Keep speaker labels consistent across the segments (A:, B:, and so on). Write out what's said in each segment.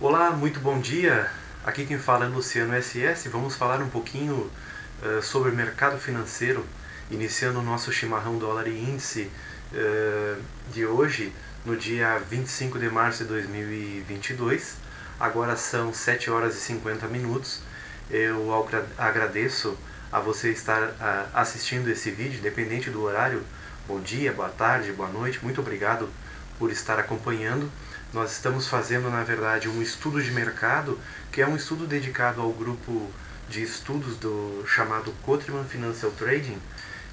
A: Olá, muito bom dia. Aqui quem fala é Luciano SS. Vamos falar um pouquinho sobre o mercado financeiro, iniciando o nosso chimarrão dólar e índice de hoje, no dia 25 de março de 2022. Agora são 7 horas e 50 minutos. Eu agradeço a você estar assistindo esse vídeo, independente do horário. Bom dia, boa tarde, boa noite. Muito obrigado por estar acompanhando. Nós estamos fazendo, na verdade, um estudo de mercado, que é um estudo dedicado ao grupo de estudos chamado Cotriman Financial Trading,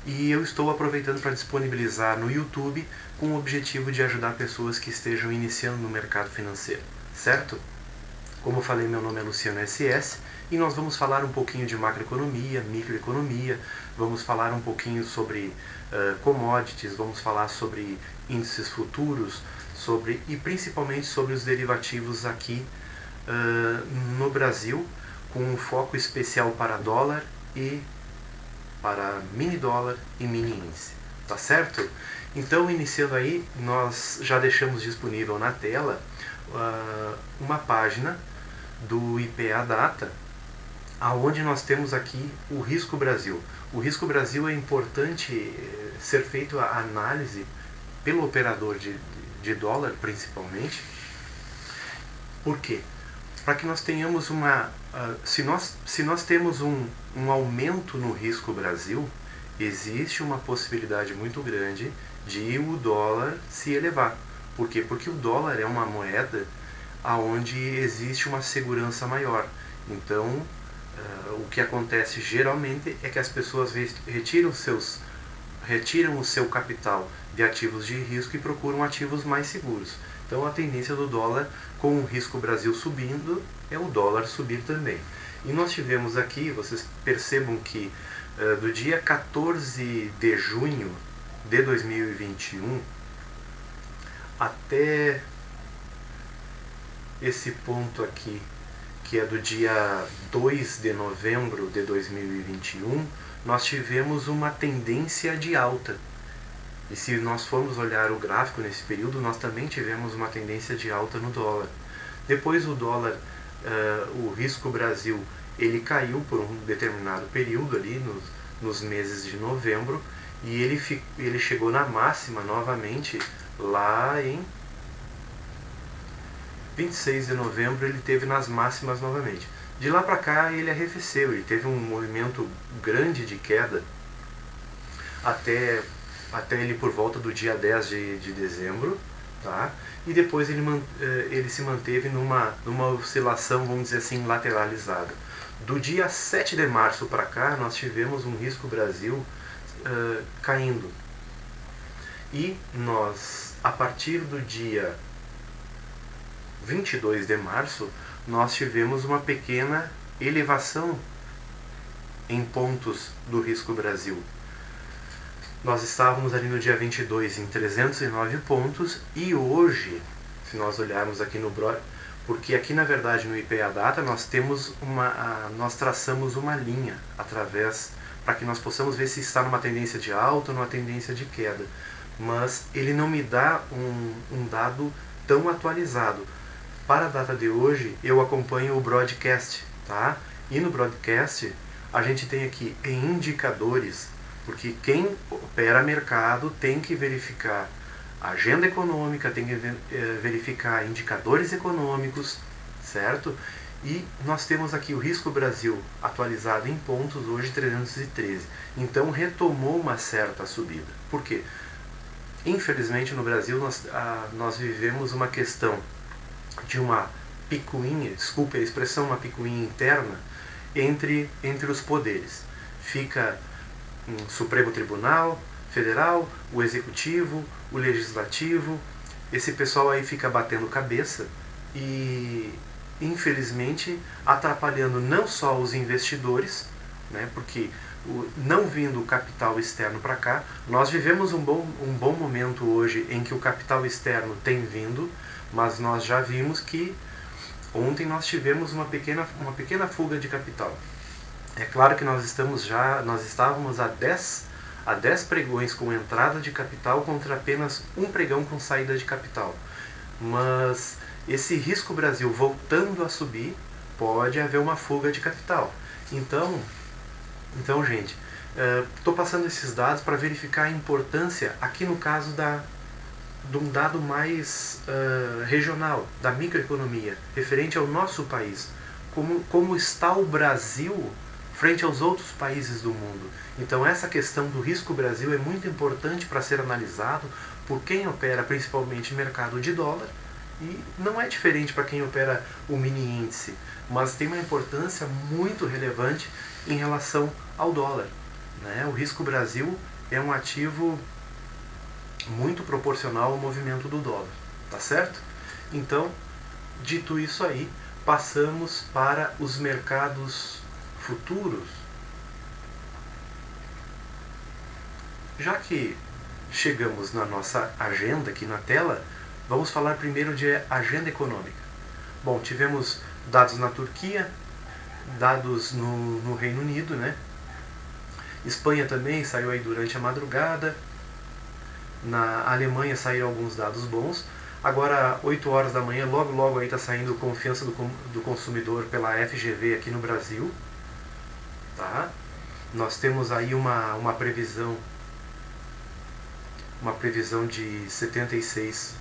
A: e eu estou aproveitando para disponibilizar no YouTube com o objetivo de ajudar pessoas que estejam iniciando no mercado financeiro, certo? Como eu falei, meu nome é Luciano SS e nós vamos falar um pouquinho de macroeconomia, microeconomia, vamos falar um pouquinho sobre commodities, vamos falar sobre índices futuros, e principalmente sobre os derivativos aqui no Brasil, com um foco especial para dólar e para mini dólar e mini índice, tá certo? Então, iniciando aí, nós já deixamos disponível na tela uma página do IPA Data, aonde nós temos aqui o Risco Brasil. O Risco Brasil é importante ser feito a análise pelo operador de dólar, principalmente. Por quê? Para que nós tenhamos se nós temos um aumento no Risco Brasil, existe uma possibilidade muito grande de o dólar se elevar. Por quê? Porque o dólar é uma moeda onde existe uma segurança maior. Então, o que acontece geralmente é que as pessoas retiram o seu capital de ativos de risco e procuram ativos mais seguros. Então, a tendência do dólar, com o Risco Brasil subindo, é o dólar subir também. E nós tivemos aqui, vocês percebam que do dia 14 de junho de 2021 até esse ponto aqui, que é do dia 2 de novembro de 2021, nós tivemos uma tendência de alta. E se nós formos olhar o gráfico nesse período, nós também tivemos uma tendência de alta no dólar. Depois o dólar, o Risco Brasil, ele caiu por um determinado período ali nos meses de novembro, e ele chegou na máxima novamente lá em 26 de novembro, ele teve nas máximas novamente. De lá para cá ele arrefeceu, ele teve um movimento grande de queda até ele por volta do dia 10 de dezembro, tá? E depois ele se manteve numa oscilação, vamos dizer assim, lateralizada. Do dia 7 de março para cá, nós tivemos um Risco Brasil caindo. E nós, a partir do dia 22 de março, nós tivemos uma pequena elevação em pontos do Risco Brasil. Nós estávamos ali no dia 22 em 309 pontos, e hoje, se nós olharmos aqui no BROD, porque aqui na verdade no IPA Data nós traçamos uma linha para que nós possamos ver se está numa tendência de alta ou numa tendência de queda, mas ele não me dá um dado tão atualizado. Para a data de hoje, eu acompanho o broadcast, tá? E no broadcast, a gente tem aqui em indicadores, porque quem opera mercado tem que verificar a agenda econômica, tem que verificar indicadores econômicos, certo? E nós temos aqui o Risco Brasil atualizado em pontos, hoje 313. Então retomou uma certa subida. Por quê? Infelizmente no Brasil nós vivemos uma questão de uma picuinha, desculpe a expressão, uma picuinha interna entre os poderes. Fica o Supremo Tribunal Federal, o Executivo, o Legislativo, esse pessoal aí fica batendo cabeça e, infelizmente, atrapalhando não só os investidores, né, porque não vindo o capital externo para cá, nós vivemos um bom momento hoje em que o capital externo tem vindo, mas nós já vimos que ontem nós tivemos uma pequena fuga de capital. É claro que nós estávamos a 10 pregões com entrada de capital contra apenas um pregão com saída de capital. Mas esse risco Brasil voltando a subir, pode haver uma fuga de capital. Então gente, estou passando esses dados para verificar a importância, aqui no caso de um dado mais regional, da microeconomia, referente ao nosso país. Como está o Brasil frente aos outros países do mundo. Então essa questão do risco Brasil é muito importante para ser analisado por quem opera principalmente mercado de dólar, e não é diferente para quem opera o mini índice, mas tem uma importância muito relevante em relação ao dólar, né? O risco Brasil é um ativo muito proporcional ao movimento do dólar, tá certo? Então, dito isso aí, passamos para os mercados futuros. Já que chegamos na nossa agenda aqui na tela, vamos falar primeiro de agenda econômica. Bom, tivemos dados na Turquia, dados no Reino Unido, né? Espanha também saiu aí durante a madrugada. Na Alemanha saíram alguns dados bons. Agora, 8 horas da manhã, logo aí está saindo confiança do consumidor pela FGV aqui no Brasil. Tá? Nós temos aí uma previsão de 76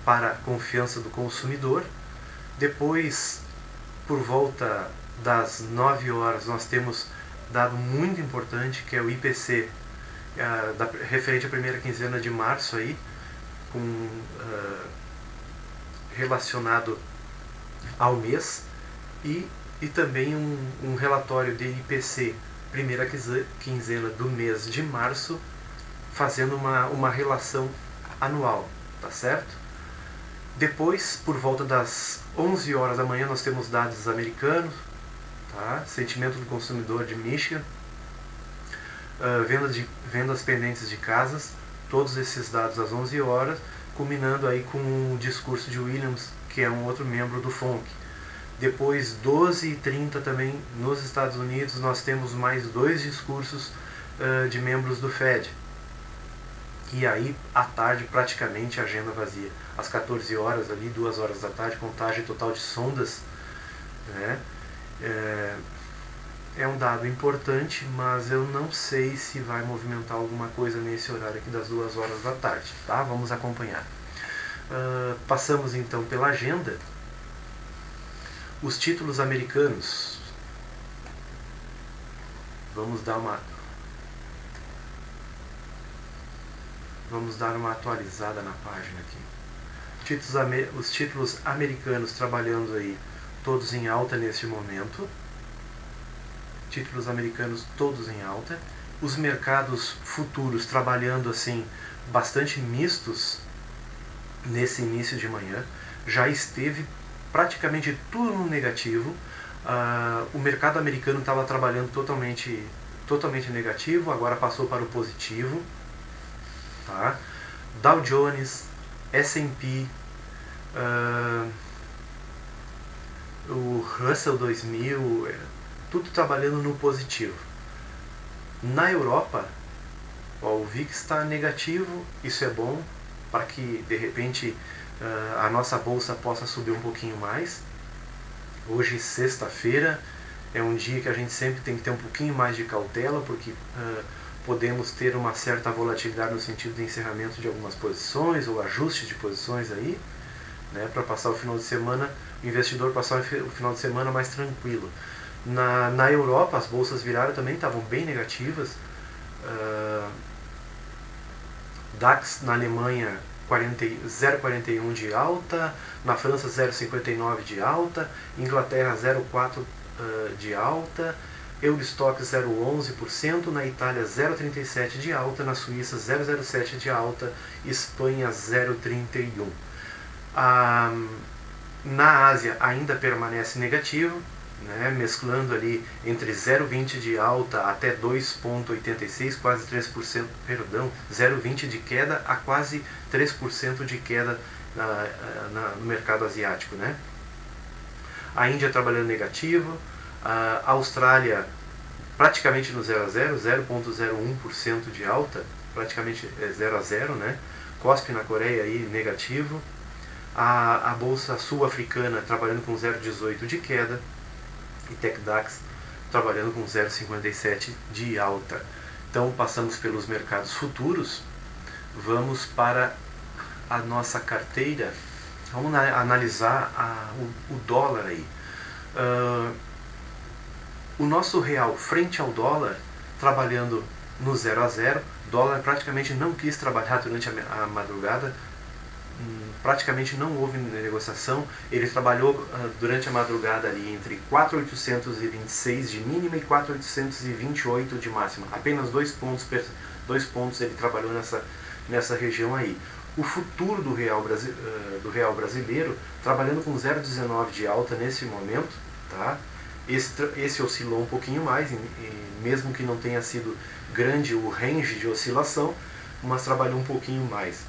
A: para confiança do consumidor. Depois, por volta das 9 horas, nós temos dado muito importante, que é o IPC, referente à primeira quinzena de março, aí, relacionado ao mês, e também um relatório de IPC, primeira quinzena do mês de março, fazendo uma relação anual, tá certo? Depois, por volta das 11 horas da manhã, nós temos dados americanos, tá? Sentimento do consumidor de Michigan, vendas pendentes de casas, todos esses dados às 11 horas, culminando aí com o discurso de Williams, que é um outro membro do FONC. Depois, 12h30 também, nos Estados Unidos, nós temos mais 2 discursos de membros do FED. E aí, à tarde, praticamente, agenda vazia. Às 14 horas, ali, 2 horas da tarde, contagem total de sondas, né? É um dado importante, mas eu não sei se vai movimentar alguma coisa nesse horário aqui das 2 horas da tarde, tá? Vamos acompanhar. Passamos então pela agenda. Os títulos americanos. Vamos dar uma atualizada na página aqui. Os títulos americanos trabalhando aí, todos em alta neste momento. Títulos americanos todos em alta. Os mercados futuros trabalhando assim, bastante mistos nesse início de manhã. Já esteve praticamente tudo no negativo. O mercado americano estava trabalhando totalmente negativo, agora passou para o positivo. Tá? Dow Jones, S&P, o Russell 2000, tudo trabalhando no positivo. Na Europa, o VIX está negativo, isso é bom para que de repente a nossa bolsa possa subir um pouquinho mais. Hoje, sexta-feira, é um dia que a gente sempre tem que ter um pouquinho mais de cautela, porque podemos ter uma certa volatilidade no sentido de encerramento de algumas posições ou ajuste de posições aí, né, para passar o final de semana, o investidor passar o final de semana mais tranquilo. Na Europa, as bolsas viraram também, estavam bem negativas. DAX na Alemanha 0,41 de alta, na França 0,59 de alta, Inglaterra 0,4 de alta, Eurostock 0,11%, na Itália 0,37 de alta, na Suíça 0,07 de alta, Espanha 0,31. Na Ásia ainda permanece negativo, né, mesclando ali entre 0,20 de alta até 2,86, quase 3%, 0,20 de queda a quase 3% de queda no mercado asiático, né? A Índia trabalhando negativo, a Austrália praticamente no 0 a 0, 0,01% de alta, praticamente 0 a 0, né? COSP na Coreia aí negativo. A bolsa sul-africana trabalhando com 0,18 de queda e TecDAX trabalhando com 0,57 de alta. Então passamos pelos mercados futuros, vamos para a nossa carteira, vamos analisar o dólar aí. O nosso real frente ao dólar trabalhando no 0 a 0, dólar praticamente não quis trabalhar durante a madrugada, praticamente não houve negociação, ele trabalhou durante a madrugada ali entre 4.826 de mínima e 4.828 de máxima, apenas 2 pontos ele trabalhou nessa região aí. O futuro do real brasileiro trabalhando com 0,19 de alta nesse momento, tá? Esse oscilou um pouquinho mais, mesmo que não tenha sido grande o range de oscilação, mas trabalhou um pouquinho mais.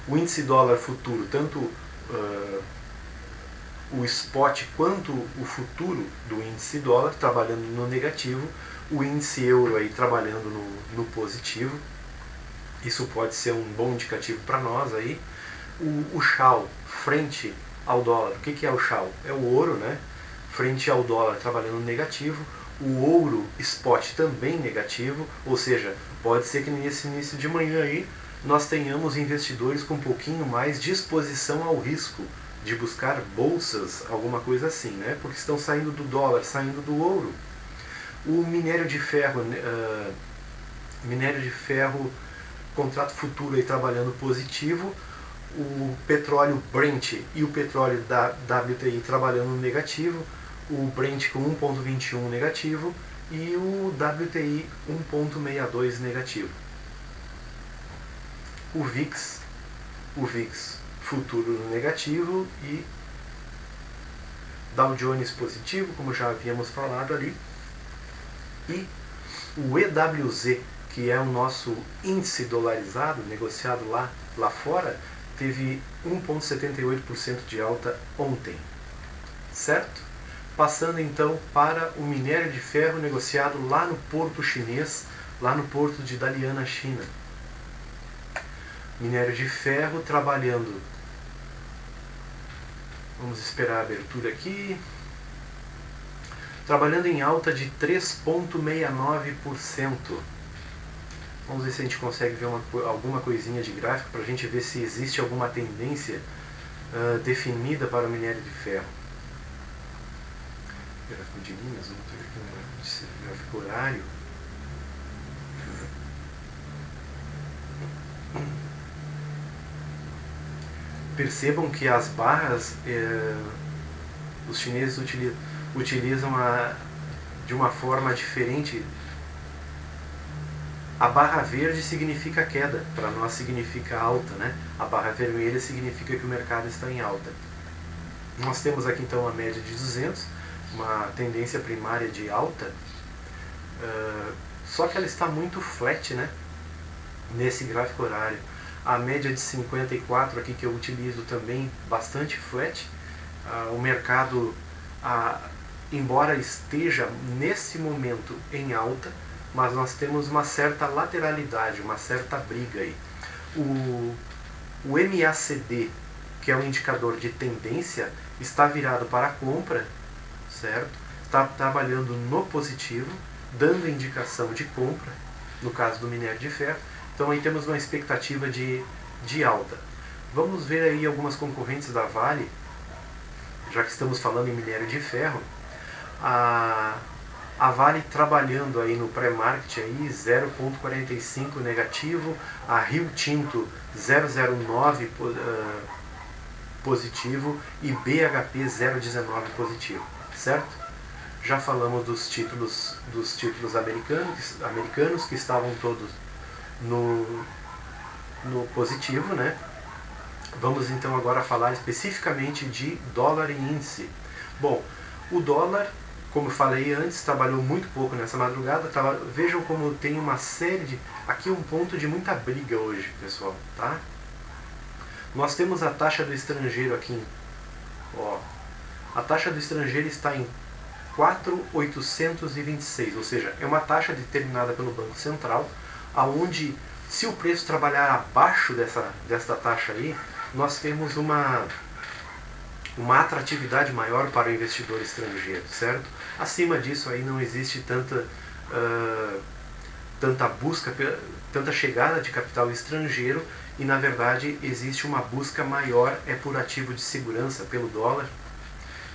A: O índice dólar futuro, tanto o spot quanto o futuro do índice dólar trabalhando no negativo, o índice euro aí trabalhando no positivo. Isso pode ser um bom indicativo para nós aí. O Shao frente ao dólar, o que é o Shao? É o ouro, né? Frente ao dólar trabalhando negativo, o ouro spot também negativo, ou seja, pode ser que nesse início de manhã aí nós tenhamos investidores com um pouquinho mais disposição ao risco de buscar bolsas, alguma coisa assim, né? Porque estão saindo do dólar, saindo do ouro. O minério de ferro, contrato futuro aí trabalhando positivo, o petróleo Brent e o petróleo da WTI trabalhando no negativo, o Brent com 1,21 negativo e o WTI 1,62 negativo. O VIX futuro no negativo e Dow Jones positivo, como já havíamos falado ali, e o EWZ, que é o nosso índice dolarizado, negociado lá fora, teve 1,78% de alta ontem, certo? Passando então para o minério de ferro negociado lá no porto chinês, lá no porto de Dalian, na China. Minério de ferro trabalhando, vamos esperar a abertura aqui, trabalhando em alta de 3,69%. Vamos ver se a gente consegue ver alguma coisinha de gráfico para a gente ver se existe alguma tendência definida para o minério de ferro. Gráfico de linhas, vamos ver aqui no gráfico horário. Percebam que as barras, os chineses utilizam de uma forma diferente. A barra verde significa queda, para nós significa alta, né? A barra vermelha significa que o mercado está em alta. Nós temos aqui então a média de 200, uma tendência primária de alta, só que ela está muito flat, né? Nesse gráfico horário. A média de 54 aqui que eu utilizo também bastante flat. O mercado, embora esteja nesse momento em alta, mas nós temos uma certa lateralidade, uma certa briga aí. O MACD, que é um indicador de tendência, está virado para a compra, certo? Está trabalhando no positivo, dando indicação de compra, no caso do minério de ferro. Então aí temos uma expectativa de alta. Vamos ver aí algumas concorrentes da Vale, já que estamos falando em minério de ferro. A Vale trabalhando aí no pré-market aí 0,45 negativo, a Rio Tinto 0,09 positivo e BHP 0,19 positivo, certo? Já falamos dos títulos americanos que estavam todos no positivo, né? Vamos então agora falar especificamente de dólar e índice. Bom, o dólar, como falei antes, trabalhou muito pouco nessa madrugada. Vejam como tem uma série de... Aqui um ponto de muita briga hoje, pessoal, tá? Nós temos a taxa do estrangeiro aqui, ó. A taxa do estrangeiro está em 4.826, ou seja, é uma taxa determinada pelo Banco Central, aonde se o preço trabalhar abaixo desta taxa aí, nós temos uma atratividade maior para o investidor estrangeiro, certo? Acima disso aí não existe tanta busca, tanta chegada de capital estrangeiro e na verdade existe uma busca maior por ativo de segurança, pelo dólar.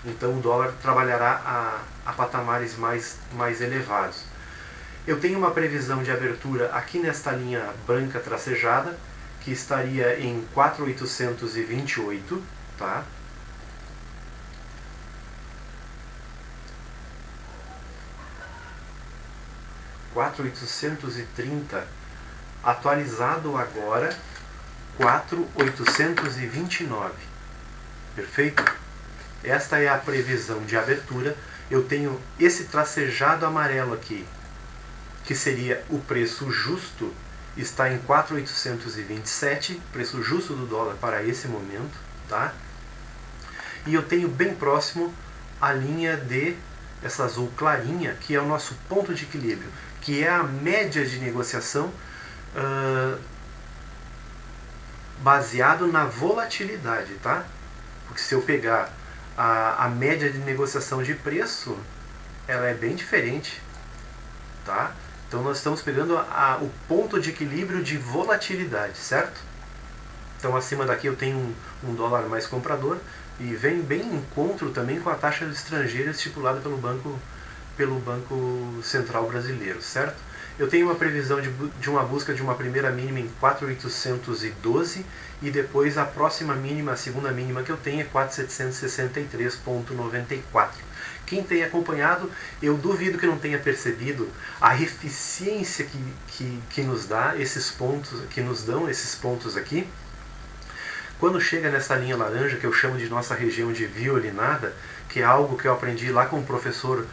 A: Então o dólar trabalhará a patamares mais elevados. Eu tenho uma previsão de abertura aqui nesta linha branca tracejada, que estaria em 4.828, tá? (4.830), atualizado agora 4.829. Perfeito? Esta é a previsão de abertura. Eu tenho esse tracejado amarelo aqui, que seria o preço justo, está em 4.827, preço justo do dólar para esse momento, tá? E eu tenho bem próximo a linha de essa azul clarinha, que é o nosso ponto de equilíbrio, que é a média de negociação baseado na volatilidade, tá? Porque se eu pegar a média de negociação de preço, ela é bem diferente, tá? Então nós estamos pegando o ponto de equilíbrio de volatilidade, certo? Então acima daqui eu tenho um dólar mais comprador e vem bem em encontro também com a taxa estrangeira estipulada pelo Banco Central Brasileiro, certo? Eu tenho uma previsão de uma busca de uma primeira mínima em 4.812 e depois a próxima mínima, a segunda mínima que eu tenho é 4.763,94. Quem tem acompanhado, eu duvido que não tenha percebido a eficiência que nos dá esses pontos, que nos dão esses pontos aqui. Quando chega nessa linha laranja, que eu chamo de nossa região de violinada, que é algo que eu aprendi lá com o professor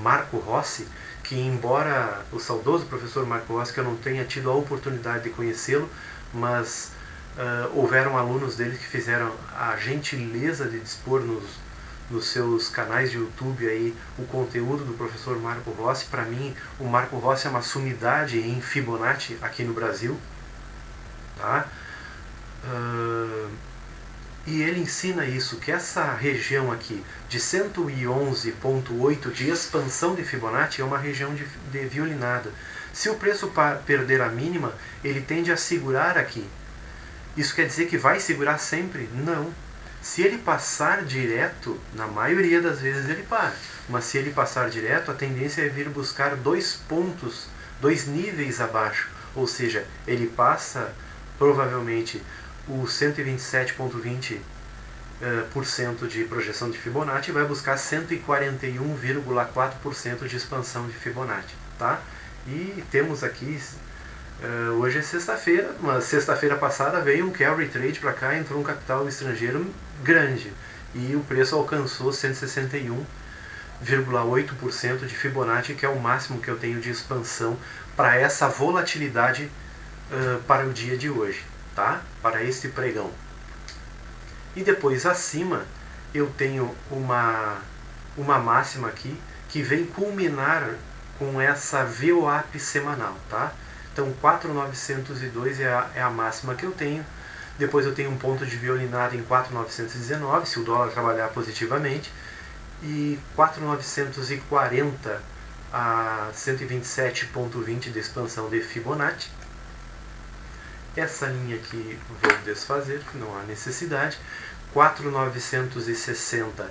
A: Marco Rossi, que embora o saudoso professor Marco Rossi, que eu não tenha tido a oportunidade de conhecê-lo, mas houveram alunos dele que fizeram a gentileza de dispor nos seus canais de YouTube aí o conteúdo do professor Marco Rossi. Para mim, o Marco Rossi é uma sumidade em Fibonacci aqui no Brasil, tá? E ele ensina isso, que essa região aqui de 111,8 de expansão de Fibonacci é uma região de violinada. Se o preço perder a mínima, ele tende a segurar aqui. Isso quer dizer que vai segurar sempre? Não. Se ele passar direto, na maioria das vezes ele para. Mas se ele passar direto, a tendência é vir buscar 2 pontos, 2 níveis abaixo. Ou seja, ele passa provavelmente o 127,20% de projeção de Fibonacci e vai buscar 141,4% de expansão de Fibonacci, tá? E temos aqui, hoje é sexta-feira, mas sexta-feira passada veio um carry trade para cá, entrou um capital estrangeiro grande e o preço alcançou 161,8% de Fibonacci, que é o máximo que eu tenho de expansão para essa volatilidade para o dia de hoje, tá? Para este pregão. E depois acima eu tenho uma máxima aqui que vem culminar com essa VWAP semanal, tá? Então 4.902 é a máxima que eu tenho. Depois eu tenho um ponto de violinada em 4.919, se o dólar trabalhar positivamente, e 4.940 a 127,20 de expansão de Fibonacci. Essa linha aqui vou desfazer, porque não há necessidade. 4.960,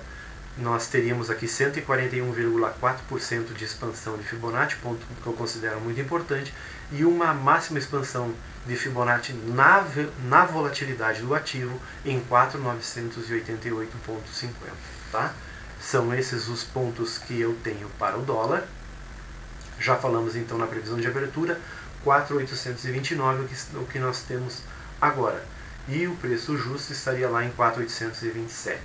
A: nós teríamos aqui 141,4% de expansão de Fibonacci, ponto que eu considero muito importante, e uma máxima expansão de Fibonacci na volatilidade do ativo em 4.988,50. Tá? São esses os pontos que eu tenho para o dólar. Já falamos então na previsão de abertura, 4.829, o que nós temos agora. E o preço justo estaria lá em 4.827.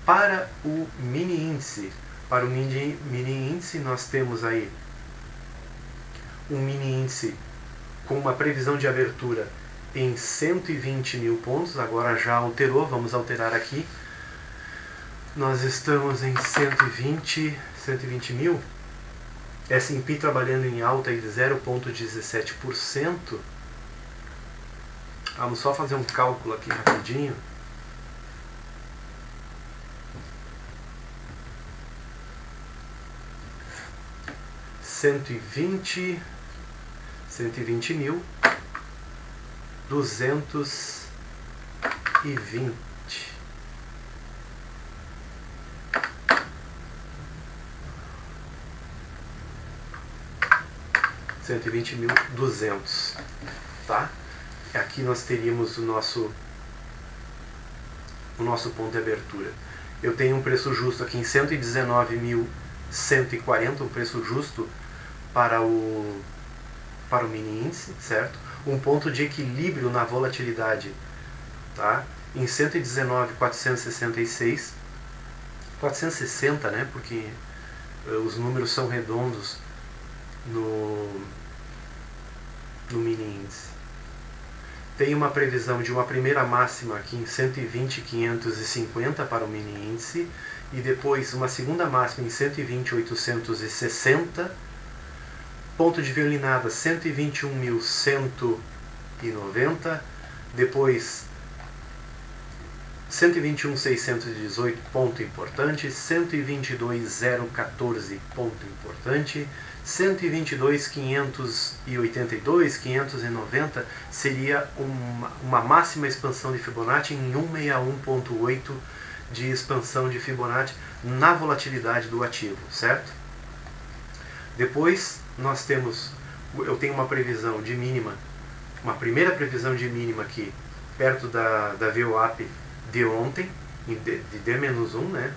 A: Para o mini índice, nós temos aí um mini índice com uma previsão de abertura em 120 mil pontos, agora já alterou, vamos alterar aqui. Nós estamos em 120 mil. S&P trabalhando em alta de 0,17%. Vamos só fazer um cálculo aqui rapidinho. cento e vinte mil 220. $120.200, tá? Aqui nós teríamos o nosso ponto de abertura. Eu tenho um preço justo aqui em 119.140, um preço justo para o mini índice, certo? Um ponto de equilíbrio na volatilidade, tá? Em 119.466, 460, né? Porque os números são redondos no mini índice. Tem uma previsão de uma primeira máxima aqui em 120.550 para o mini índice e depois uma segunda máxima em 120.860, ponto de violinada 121.190, depois 121.618, ponto importante, 122.014, ponto importante, 122.582, 590 seria uma máxima expansão de Fibonacci em 161.8 de expansão de Fibonacci na volatilidade do ativo, certo? Depois nós temos, eu tenho uma previsão de mínima, uma primeira previsão de mínima aqui, perto da VWAP de ontem, de D-1, né?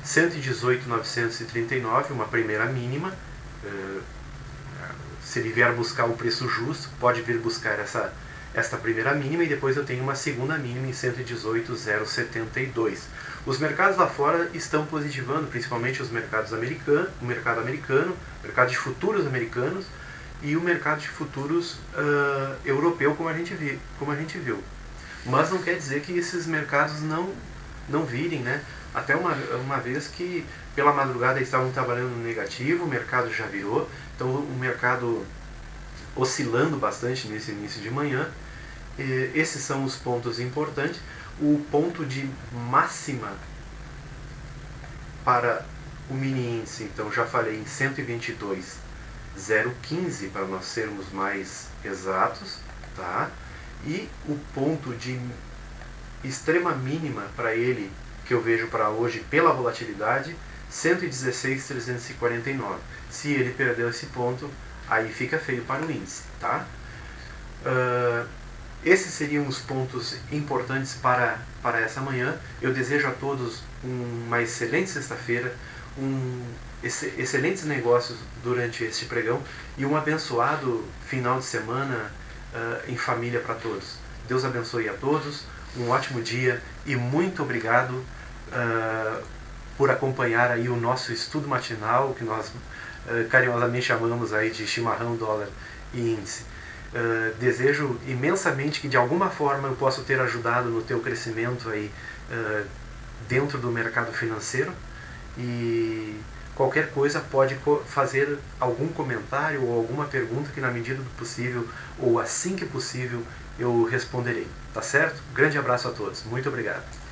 A: 118.939, uma primeira mínima. Se ele vier buscar o preço justo, pode vir buscar esta primeira mínima e depois eu tenho uma segunda mínima em 118.072. Os mercados lá fora estão positivando, principalmente os mercados americanos, o mercado americano, o mercado de futuros americanos e o mercado de futuros europeu, como a gente viu. Mas não quer dizer que esses mercados não virem, né? Até uma vez que pela madrugada estavam trabalhando no negativo, o mercado já virou, então o mercado oscilando bastante nesse início de manhã. Esses são os pontos importantes. O ponto de máxima para o mini índice, então já falei em 122.015 para nós sermos mais exatos, tá? E o ponto de extrema mínima para ele, que eu vejo para hoje pela volatilidade, 116.349. Se ele perdeu esse ponto, aí fica feio para o índice, tá? Esses seriam os pontos importantes para essa manhã. Eu desejo a todos uma excelente sexta-feira, excelentes negócios durante este pregão e um abençoado final de semana em família para todos. Deus abençoe a todos, um ótimo dia e muito obrigado por acompanhar aí o nosso estudo matinal, que nós carinhosamente chamamos aí de chimarrão, dólar e índice. Desejo imensamente que de alguma forma eu possa ter ajudado no teu crescimento aí dentro do mercado financeiro, e qualquer coisa pode fazer algum comentário ou alguma pergunta que na medida do possível ou assim que possível eu responderei, tá certo? Grande abraço a todos, muito obrigado.